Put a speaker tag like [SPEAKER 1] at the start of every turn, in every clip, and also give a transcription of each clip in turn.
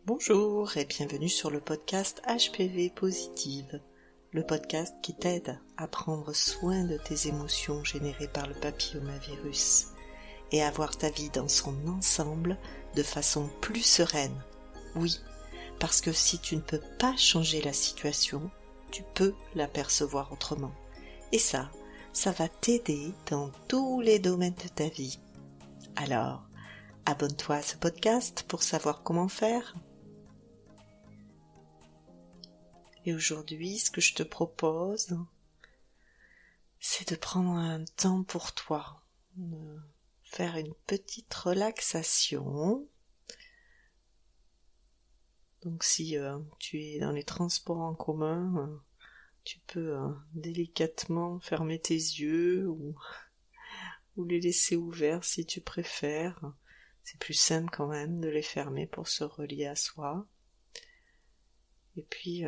[SPEAKER 1] Bonjour et bienvenue sur le podcast HPV Positive, le podcast qui t'aide à prendre soin de tes émotions générées par le papillomavirus et à voir ta vie dans son ensemble de façon plus sereine. Oui, parce que si tu ne peux pas changer la situation, tu peux l'apercevoir autrement. Et ça va t'aider dans tous les domaines de ta vie. Alors, abonne-toi à ce podcast pour savoir comment faire. Et aujourd'hui, ce que je te propose, c'est de prendre un temps pour toi, de faire une petite relaxation. Donc si tu es dans les transports en commun, tu peux délicatement fermer tes yeux ou les laisser ouverts si tu préfères. C'est plus simple quand même de les fermer pour se relier à soi. Et puis,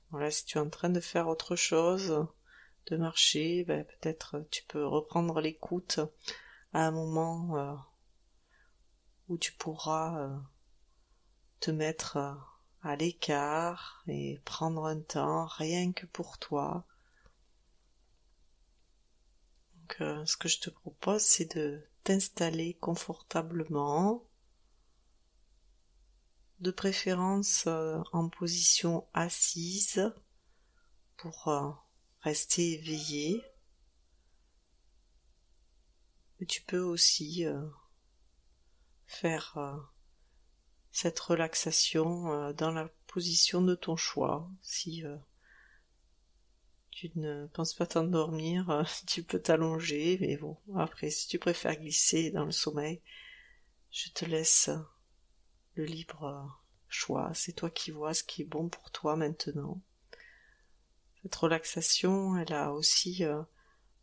[SPEAKER 1] voilà, si tu es en train de faire autre chose, de marcher, peut-être tu peux reprendre l'écoute à un moment où tu pourras te mettre à l'écart et prendre un temps rien que pour toi. Donc, ce que je te propose, c'est de t'installer confortablement, de préférence en position assise pour rester éveillé. Et tu peux aussi faire cette relaxation dans la position de ton choix. Si tu ne penses pas t'endormir, tu peux t'allonger, mais bon, après, si tu préfères glisser dans le sommeil, je te laisse le libre choix. C'est toi qui vois ce qui est bon pour toi maintenant. Cette relaxation, elle a aussi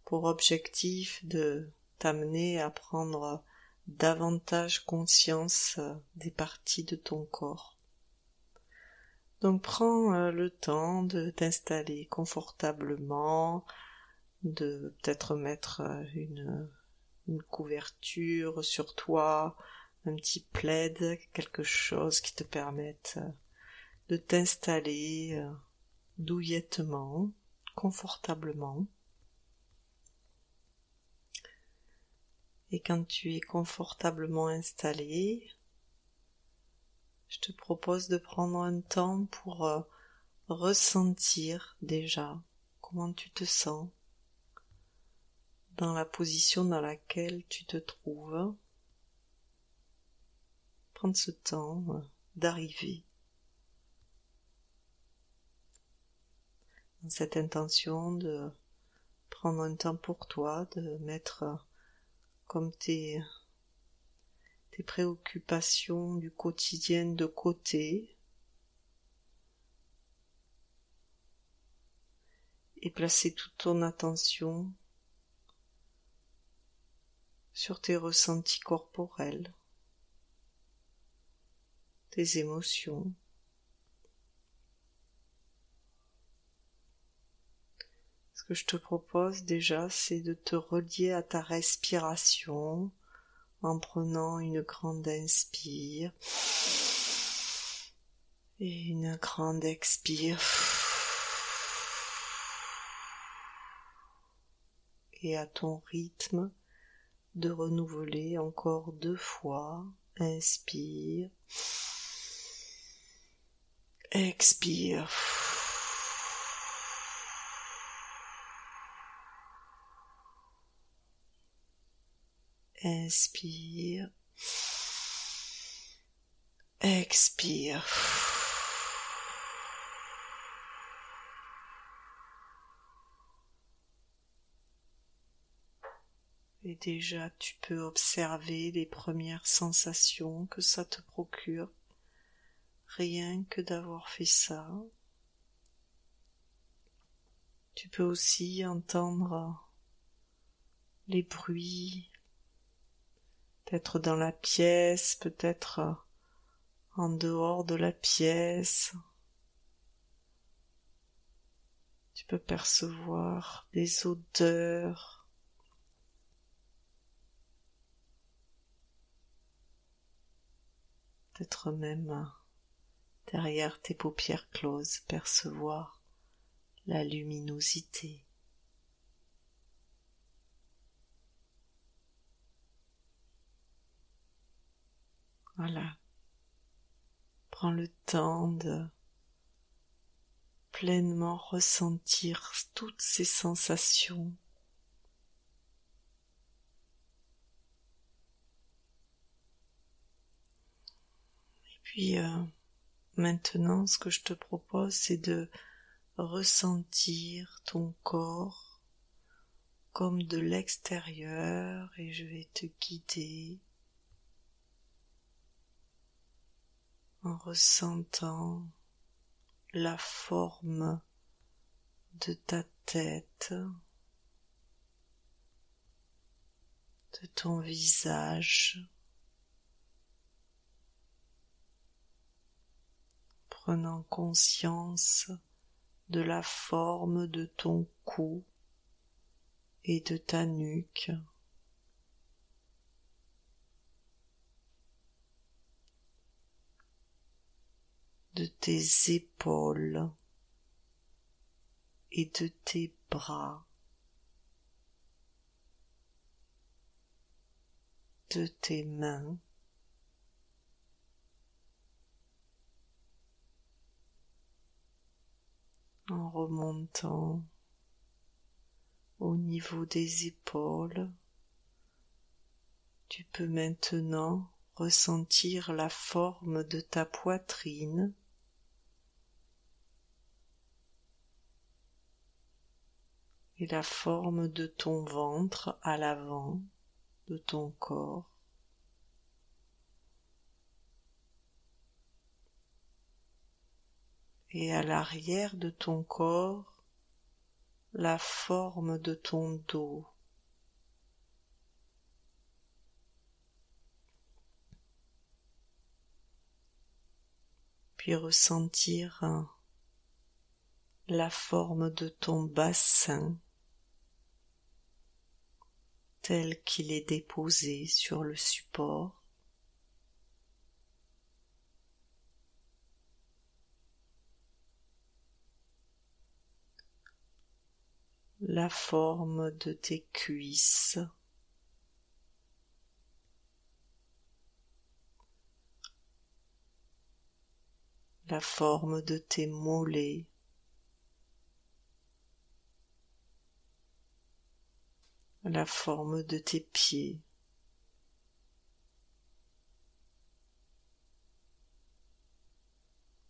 [SPEAKER 1] pour objectif de t'amener à prendre davantage conscience des parties de ton corps. Donc prends le temps de t'installer confortablement, de peut-être mettre une couverture sur toi, un petit plaid, quelque chose qui te permette de t'installer douillettement, confortablement. Et quand tu es confortablement installé, je te propose de prendre un temps pour ressentir déjà comment tu te sens dans la position dans laquelle tu te trouves. Prendre ce temps d'arriver dans cette intention de prendre un temps pour toi, de mettre comme tes préoccupations du quotidien de côté et placer toute ton attention sur tes ressentis corporels, tes émotions. Ce que je te propose déjà, c'est de te relier à ta respiration en prenant une grande inspire et une grande expire. Et à ton rythme, de renouveler encore 2 fois. Inspire. Expire. Inspire. Expire. Et déjà, tu peux observer les premières sensations que ça te procure, rien que d'avoir fait ça. Tu peux aussi entendre les bruits, peut-être dans la pièce, peut-être en dehors de la pièce. Tu peux percevoir des odeurs. Peut-être même derrière tes paupières closes, percevoir la luminosité. Voilà. Prends le temps de pleinement ressentir toutes ces sensations. Et puis maintenant, ce que je te propose, c'est de ressentir ton corps comme de l'extérieur et je vais te guider en ressentant la forme de ta tête, de ton visage, prenant conscience de la forme de ton cou et de ta nuque. De tes épaules et de tes bras, de tes mains, en remontant au niveau des épaules. Tu peux maintenant ressentir la forme de ta poitrine et la forme de ton ventre à l'avant de ton corps. Et à l'arrière de ton corps, la forme de ton dos. Puis ressentir la forme de ton bassin tel qu'il est déposé sur le support. La forme de tes cuisses, la forme de tes mollets, la forme de tes pieds,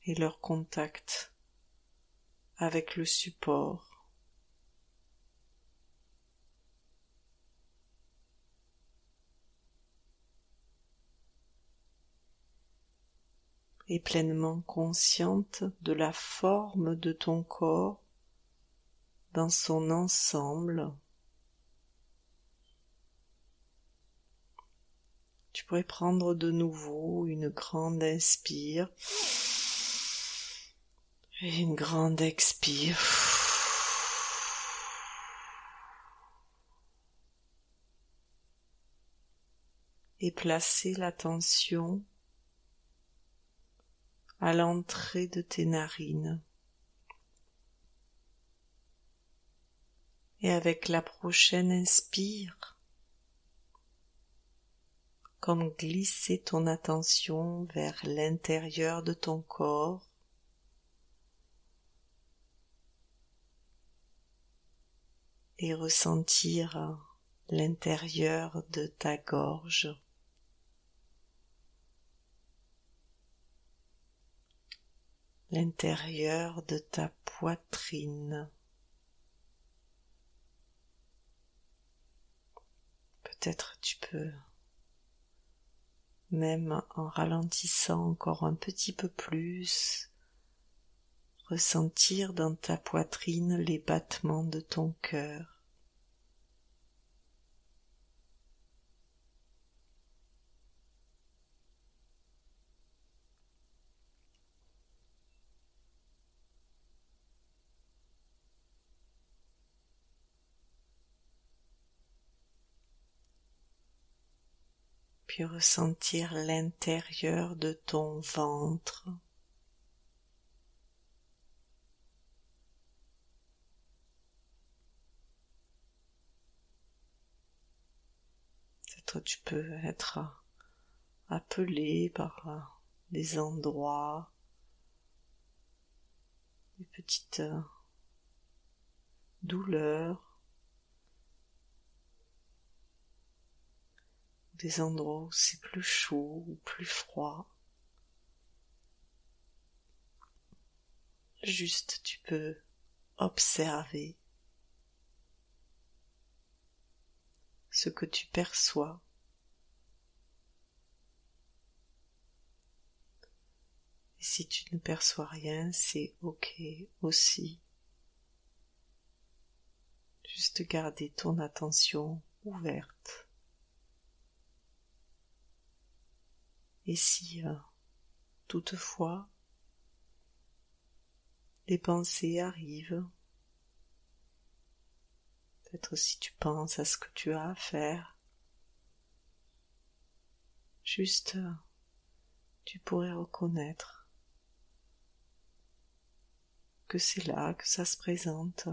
[SPEAKER 1] et leur contact avec le support. Et pleinement consciente de la forme de ton corps dans son ensemble. Tu pourrais prendre de nouveau une grande inspire et une grande expire. Et placer l'attention à l'entrée de tes narines. Et avec la prochaine inspire, comme glisser ton attention vers l'intérieur de ton corps, et ressentir l'intérieur de ta gorge. L'intérieur de ta poitrine. Peut-être tu peux, même en ralentissant encore un petit peu plus, ressentir dans ta poitrine les battements de ton cœur. Puis ressentir l'intérieur de ton ventre, Peut-être tu peux être appelé par des endroits, des petites douleurs, des endroits où c'est plus chaud ou plus froid. Juste tu peux observer ce que tu perçois. Et si tu ne perçois rien, c'est ok aussi. Juste garder ton attention ouverte. Et si toutefois des pensées arrivent, peut-être si tu penses à ce que tu as à faire, juste tu pourrais reconnaître que c'est là que ça se présente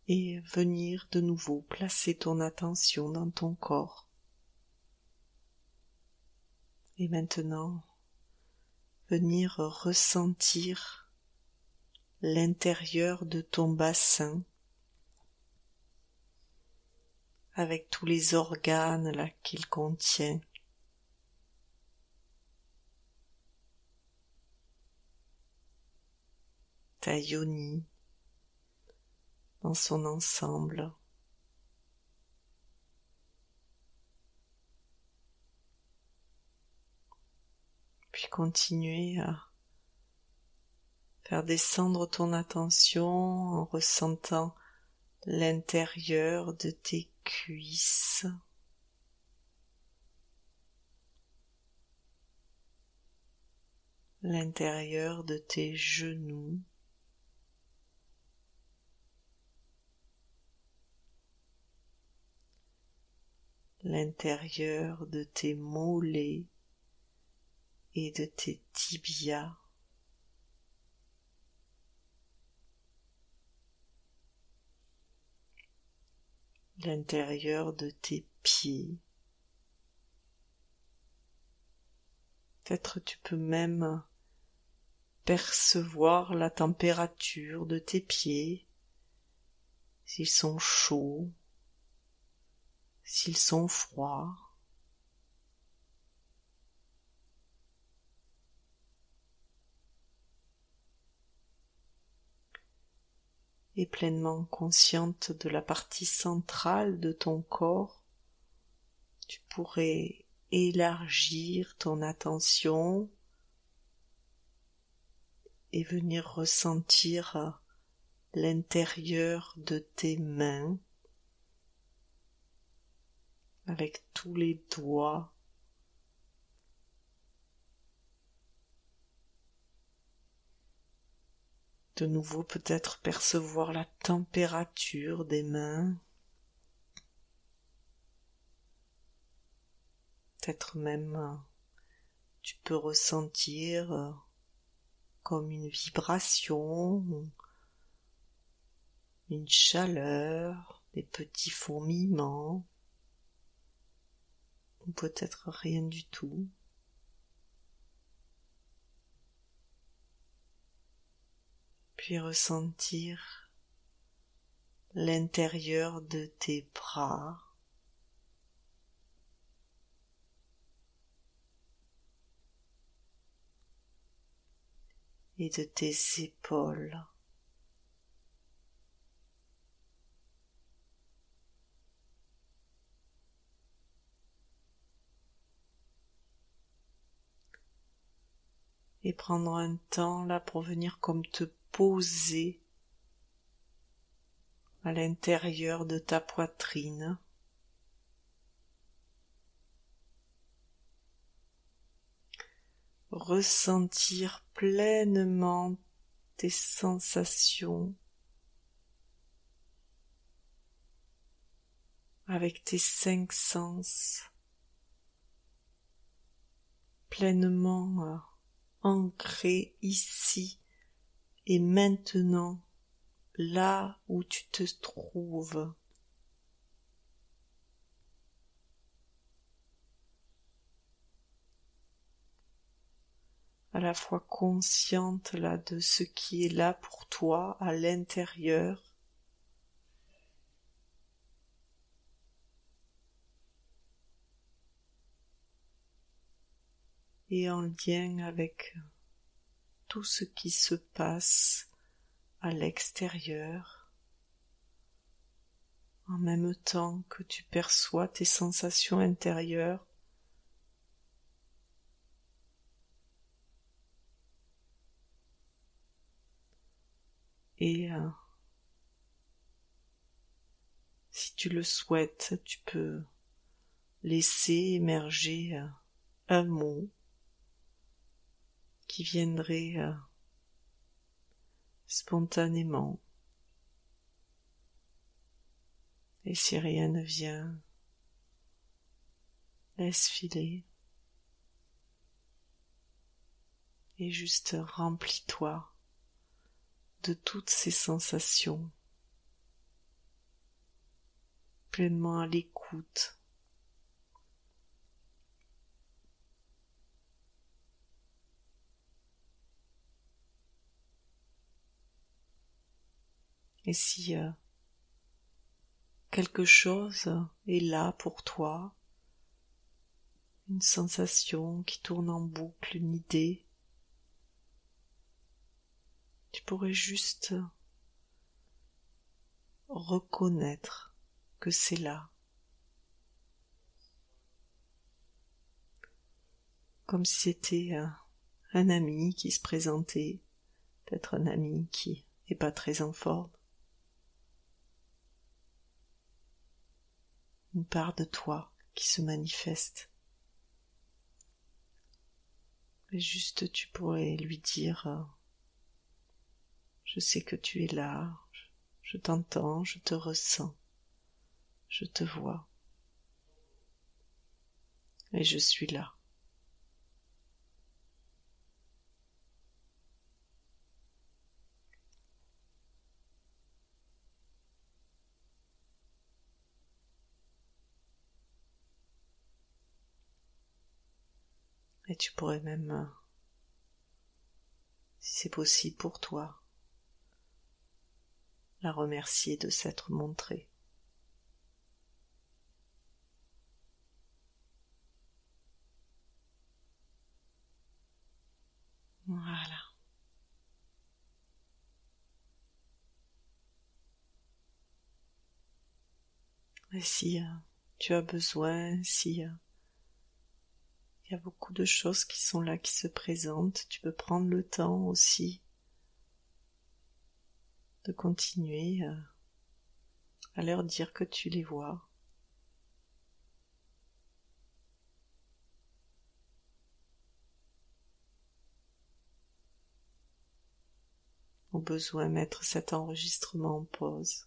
[SPEAKER 1] et venir de nouveau placer ton attention dans ton corps. Et maintenant, venir ressentir l'intérieur de ton bassin avec tous les organes là qu'il contient. Ta yoni dans son ensemble. Puis continuer à faire descendre ton attention en ressentant l'intérieur de tes cuisses, l'intérieur de tes genoux, l'intérieur de tes mollets et de tes tibias. L'intérieur de tes pieds. Peut-être tu peux même percevoir la température de tes pieds, s'ils sont chauds, s'ils sont froids. Et pleinement consciente de la partie centrale de ton corps, tu pourrais élargir ton attention et venir ressentir l'intérieur de tes mains avec tous les doigts. De nouveau peut-être percevoir la température des mains. Peut-être même tu peux ressentir comme une vibration, une chaleur, des petits fourmillements, ou peut-être rien du tout. Puis ressentir l'intérieur de tes bras, et de tes épaules. Et prendre un temps là pour venir comme te poser à l'intérieur de ta poitrine. Ressentir pleinement tes sensations avec tes 5 sens pleinement ancrés ici et maintenant, là où tu te trouves. à la fois consciente là de ce qui est là pour toi à l'intérieur, et en lien avec tout ce qui se passe à l'extérieur, en même temps que tu perçois tes sensations intérieures. Et si tu le souhaites, tu peux laisser émerger un mot qui viendrait spontanément. Et si rien ne vient, laisse filer et juste remplis-toi de toutes ces sensations, pleinement à l'écoute. Et si quelque chose est là pour toi, une sensation qui tourne en boucle, une idée, tu pourrais juste reconnaître que c'est là. Comme si c'était un ami qui se présentait, peut-être un ami qui n'est pas très en forme. Une part de toi qui se manifeste. Et juste tu pourrais lui dire je sais que tu es là, je t'entends, je te ressens, je te vois. Et je suis là. Et tu pourrais même, si c'est possible pour toi, la remercier de s'être montrée. Voilà. Et si tu as besoin, si il y a beaucoup de choses qui sont là, qui se présentent, tu peux prendre le temps aussi de continuer à leur dire que tu les vois. Au besoin, mettre cet enregistrement en pause.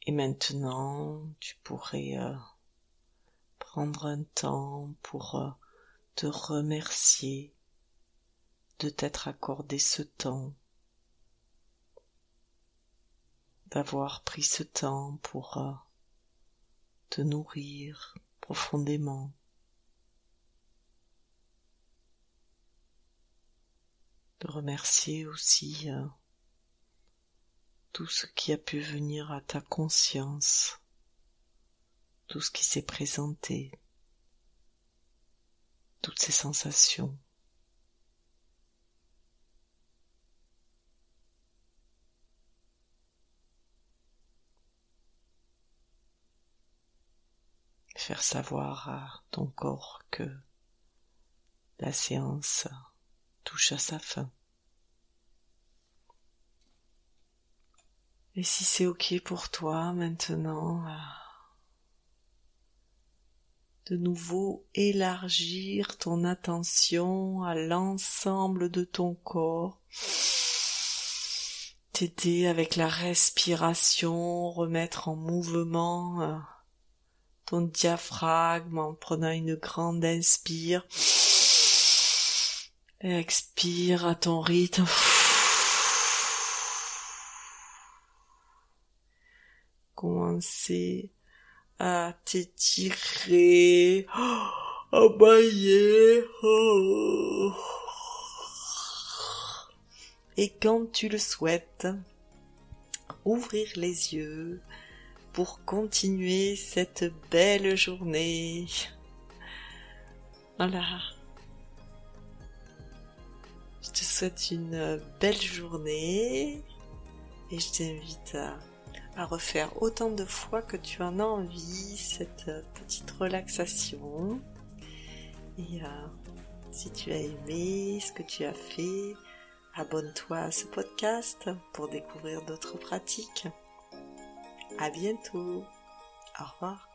[SPEAKER 1] Et maintenant, tu pourrais prendre un temps pour te remercier de t'être accordé ce temps, d'avoir pris ce temps pour te nourrir profondément. De remercier aussi tout ce qui a pu venir à ta conscience, tout ce qui s'est présenté, toutes ces sensations. Faire savoir à ton corps que la séance touche à sa fin. Et si c'est ok pour toi maintenant, de nouveau élargir ton attention à l'ensemble de ton corps, t'aider avec la respiration, remettre en mouvement ton diaphragme en prenant une grande inspire et expire à ton rythme. commencer à t'étirer, à bailler. Et quand tu le souhaites, ouvrir les yeux pour continuer cette belle journée. Voilà. Je te souhaite une belle journée et je t'invite à refaire autant de fois que tu en as envie cette petite relaxation. Et si tu as aimé ce que tu as fait, abonne-toi à ce podcast pour découvrir d'autres pratiques. À bientôt. Au revoir.